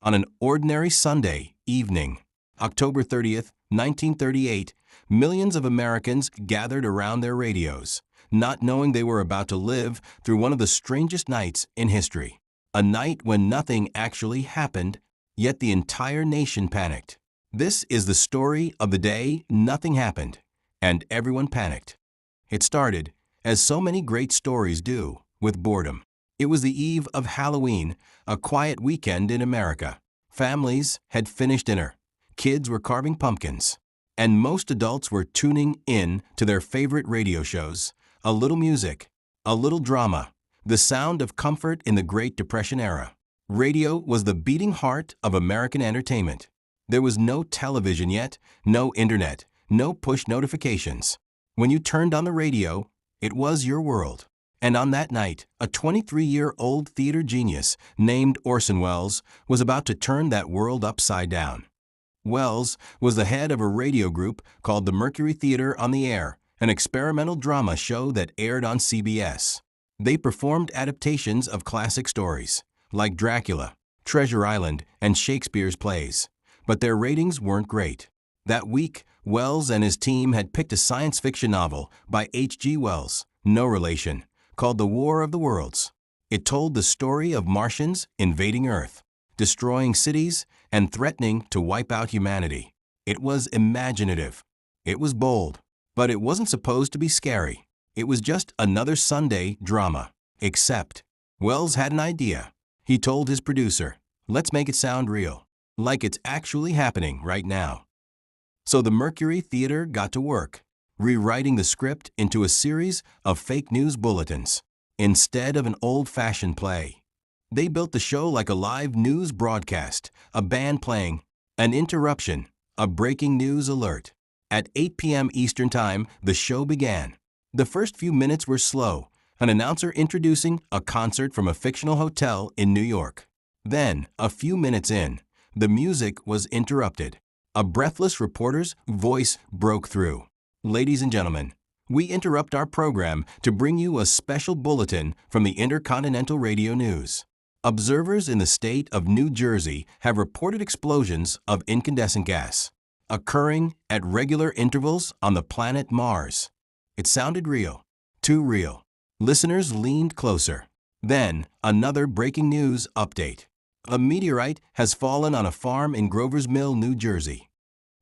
On an ordinary Sunday evening, October 30th, 1938, millions of Americans gathered around their radios, not knowing they were about to live through one of the strangest nights in history. A night when nothing actually happened, yet the entire nation panicked. This is the story of the day nothing happened, and everyone panicked. It started, as so many great stories do, with boredom. It was the eve of Halloween, a quiet weekend in America. Families had finished dinner, kids were carving pumpkins, and most adults were tuning in to their favorite radio shows. A little music, a little drama, the sound of comfort in the Great Depression era. Radio was the beating heart of American entertainment. There was no television yet, no internet, no push notifications. When you turned on the radio, it was your world. And on that night, a 23-year-old theater genius named Orson Welles was about to turn that world upside down. Welles was the head of a radio group called the Mercury Theater on the Air, an experimental drama show that aired on CBS. They performed adaptations of classic stories, like Dracula, Treasure Island, and Shakespeare's plays. But their ratings weren't great. That week, Welles and his team had picked a science fiction novel by H.G. Wells, no relation, called The War of the Worlds. It told the story of Martians invading Earth, destroying cities, and threatening to wipe out humanity. It was imaginative. It was bold. But it wasn't supposed to be scary. It was just another Sunday drama. Except, Wells had an idea. He told his producer, "Let's make it sound real, like it's actually happening right now." So the Mercury Theater got to work, rewriting the script into a series of fake news bulletins. Instead of an old-fashioned play, they built the show like a live news broadcast, a band playing, an interruption, a breaking news alert. At 8 p.m. Eastern Time, the show began. The first few minutes were slow, an announcer introducing a concert from a fictional hotel in New York. Then, a few minutes in, the music was interrupted. A breathless reporter's voice broke through. "Ladies and gentlemen, we interrupt our program to bring you a special bulletin from the Intercontinental Radio News. Observers in the state of New Jersey have reported explosions of incandescent gas occurring at regular intervals on the planet Mars." It sounded real, too real. Listeners leaned closer. Then, another breaking news update. A meteorite has fallen on a farm in Grover's Mill, New Jersey.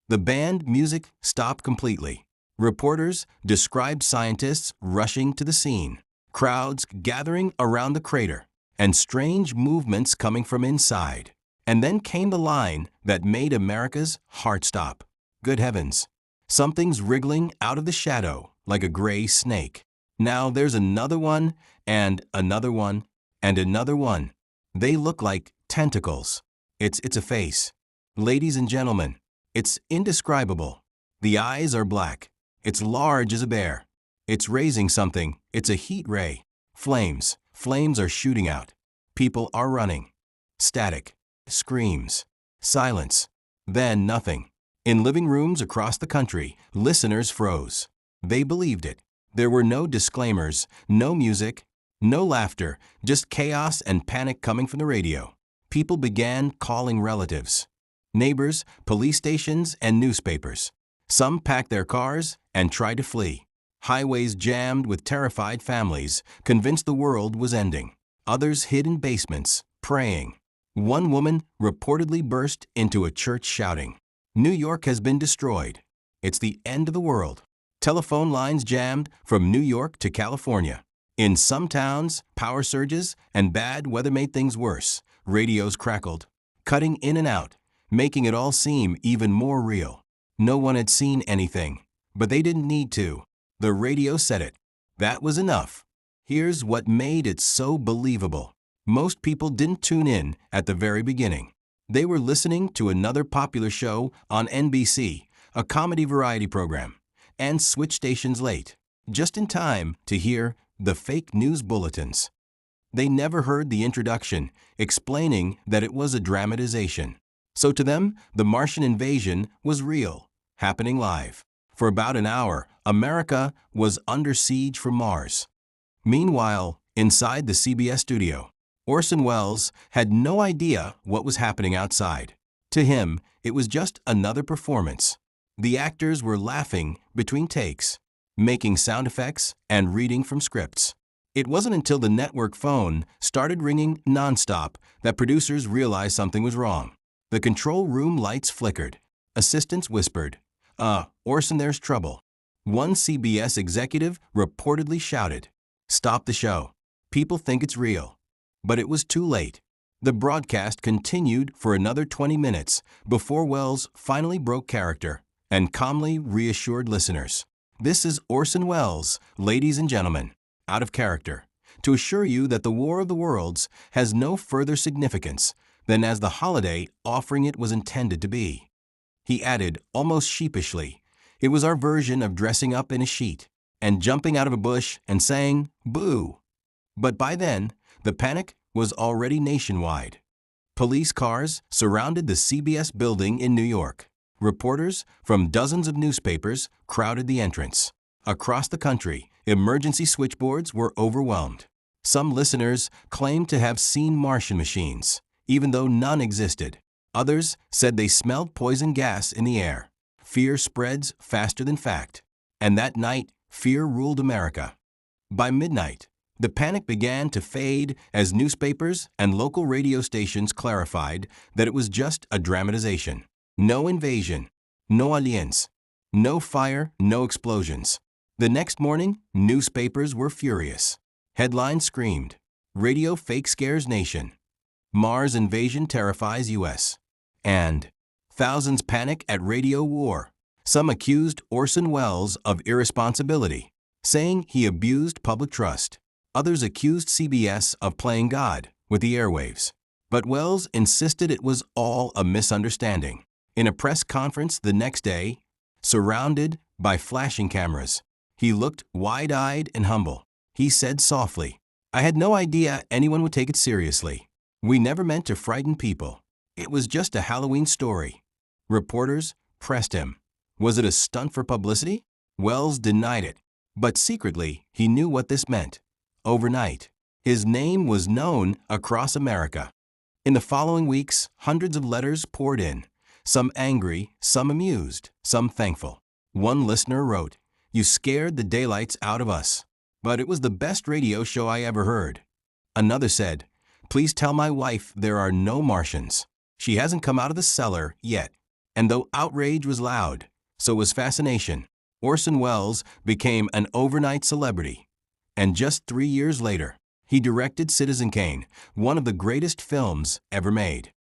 The band music stopped completely. Reporters described scientists rushing to the scene, crowds gathering around the crater, and strange movements coming from inside. And then came the line that made America's heart stop. Good heavens, something's wriggling out of the shadow like a gray snake. Now there's another one, and another one, and another one. They look like tentacles. It's a face. Ladies and gentlemen, it's indescribable. The eyes are black. It's large as a bear. It's raising something. It's a heat ray. Flames. Flames are shooting out. People are running. Static. Screams. Silence. Then nothing. In living rooms across the country, listeners froze. They believed it. There were no disclaimers, no music, no laughter, just chaos and panic coming from the radio. People began calling relatives, neighbors, police stations, and newspapers. Some packed their cars and tried to flee. Highways jammed with terrified families, convinced the world was ending. Others hid in basements, praying. One woman reportedly burst into a church shouting, "New York has been destroyed. It's the end of the world." Telephone lines jammed from New York to California. In some towns, power surges and bad weather made things worse. Radios crackled, cutting in and out, making it all seem even more real. No one had seen anything, but they didn't need to. The radio said it. That was enough. Here's what made it so believable. Most people didn't tune in at the very beginning. They were listening to another popular show on NBC, a comedy variety program, and switched stations late, just in time to hear the fake news bulletins. They never heard the introduction explaining that it was a dramatization. So to them, the Martian invasion was real, happening live. For about an hour, America was under siege from Mars. Meanwhile, inside the CBS studio, Orson Welles had no idea what was happening outside. To him, it was just another performance. The actors were laughing between takes, making sound effects and reading from scripts. It wasn't until the network phone started ringing nonstop that producers realized something was wrong. The control room lights flickered. Assistants whispered, Orson, there's trouble." One CBS executive reportedly shouted, "Stop the show. People think it's real." But it was too late. The broadcast continued for another 20 minutes before Welles finally broke character and calmly reassured listeners. "This is Orson Welles, ladies and gentlemen, out of character, to assure you that the War of the Worlds has no further significance than as the holiday offering it was intended to be." He added almost sheepishly, "It was our version of dressing up in a sheet and jumping out of a bush and saying, 'Boo.'" But by then, the panic was already nationwide. Police cars surrounded the CBS building in New York. Reporters from dozens of newspapers crowded the entrance. Across the country, emergency switchboards were overwhelmed. Some listeners claimed to have seen Martian machines, even though none existed. Others said they smelled poison gas in the air. Fear spreads faster than fact. And that night, fear ruled America. By midnight, the panic began to fade as newspapers and local radio stations clarified that it was just a dramatization. No invasion, no aliens, no fire, no explosions. The next morning, newspapers were furious. Headlines screamed, "Radio fake scares nation. Mars invasion terrifies U.S." And thousands panic at radio war. Some accused Orson Welles of irresponsibility, saying he abused public trust. Others accused CBS of playing God with the airwaves. But Welles insisted it was all a misunderstanding. In a press conference the next day, surrounded by flashing cameras, he looked wide-eyed and humble. He said softly, "I had no idea anyone would take it seriously. We never meant to frighten people. It was just a Halloween story." Reporters pressed him. Was it a stunt for publicity? Welles denied it, but secretly he knew what this meant. Overnight, his name was known across America. In the following weeks, hundreds of letters poured in, some angry, some amused, some thankful. One listener wrote, "You scared the daylights out of us, but it was the best radio show I ever heard." Another said, "Please tell my wife there are no Martians. She hasn't come out of the cellar yet." And though outrage was loud, so was fascination. Orson Welles became an overnight celebrity. And just 3 years later, he directed Citizen Kane, one of the greatest films ever made.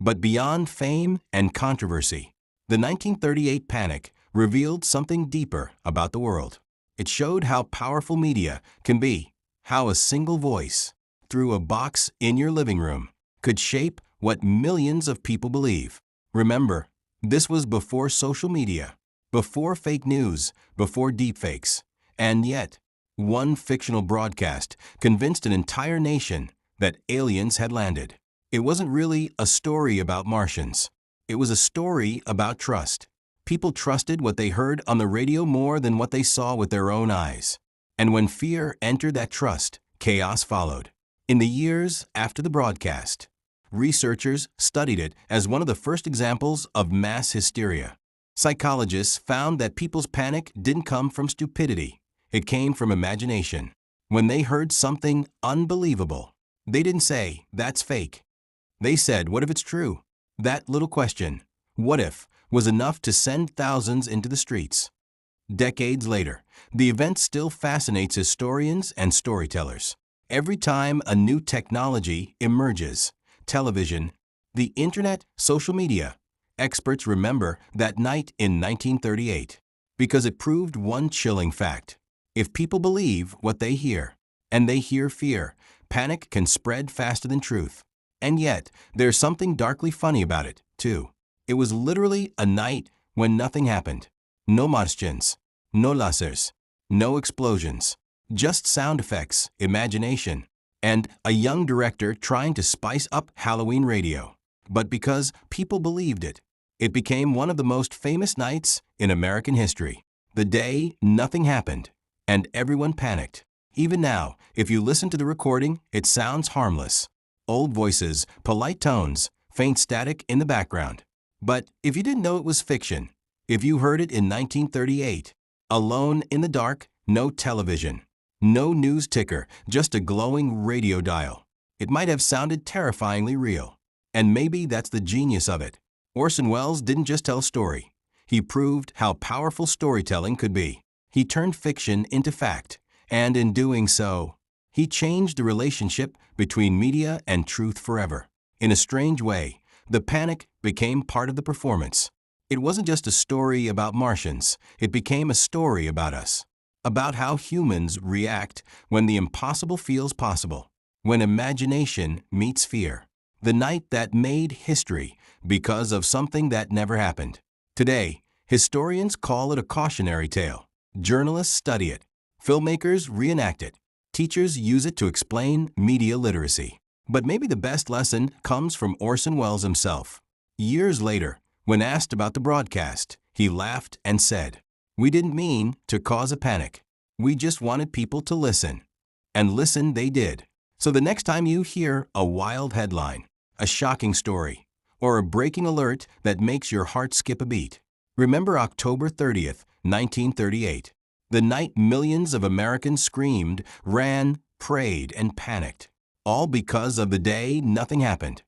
But beyond fame and controversy, the 1938 panic revealed something deeper about the world. It showed how powerful media can be, how a single voice, through a box in your living room, could shape what millions of people believe. Remember, this was before social media, before fake news, before deepfakes. And yet, one fictional broadcast convinced an entire nation that aliens had landed. It wasn't really a story about Martians. It was a story about trust. People trusted what they heard on the radio more than what they saw with their own eyes. And when fear entered that trust, chaos followed. In the years after the broadcast, researchers studied it as one of the first examples of mass hysteria. Psychologists found that people's panic didn't come from stupidity. It came from imagination. When they heard something unbelievable, they didn't say, "That's fake." They said, "What if it's true?" That little question, "What if?" was enough to send thousands into the streets. Decades later, the event still fascinates historians and storytellers. Every time a new technology emerges, television, the internet, social media, experts remember that night in 1938 because it proved one chilling fact. If people believe what they hear, and they hear fear, panic can spread faster than truth. And yet, there's something darkly funny about it, too. It was literally a night when nothing happened. No Martians, no lasers, no explosions, just sound effects, imagination, and a young director trying to spice up Halloween radio. But because people believed it, it became one of the most famous nights in American history. The day nothing happened, and everyone panicked. Even now, if you listen to the recording, it sounds harmless. Old voices, polite tones, faint static in the background. But if you didn't know it was fiction, if you heard it in 1938, alone in the dark, no television, no news ticker, just a glowing radio dial, it might have sounded terrifyingly real. And maybe that's the genius of it. Orson Welles didn't just tell a story. He proved how powerful storytelling could be. He turned fiction into fact, and in doing so, he changed the relationship between media and truth forever. In a strange way, the panic became part of the performance. It wasn't just a story about Martians, it became a story about us. About how humans react when the impossible feels possible, when imagination meets fear. The night that made history because of something that never happened. Today, historians call it a cautionary tale. Journalists study it. Filmmakers reenact it. Teachers use it to explain media literacy. But maybe the best lesson comes from Orson Welles himself. Years later, when asked about the broadcast, he laughed and said, "We didn't mean to cause a panic. We just wanted people to listen." And listen they did. So the next time you hear a wild headline, a shocking story, or a breaking alert that makes your heart skip a beat, remember October 30th, 1938, the night millions of Americans screamed, ran, prayed, and panicked, all because of the day nothing happened.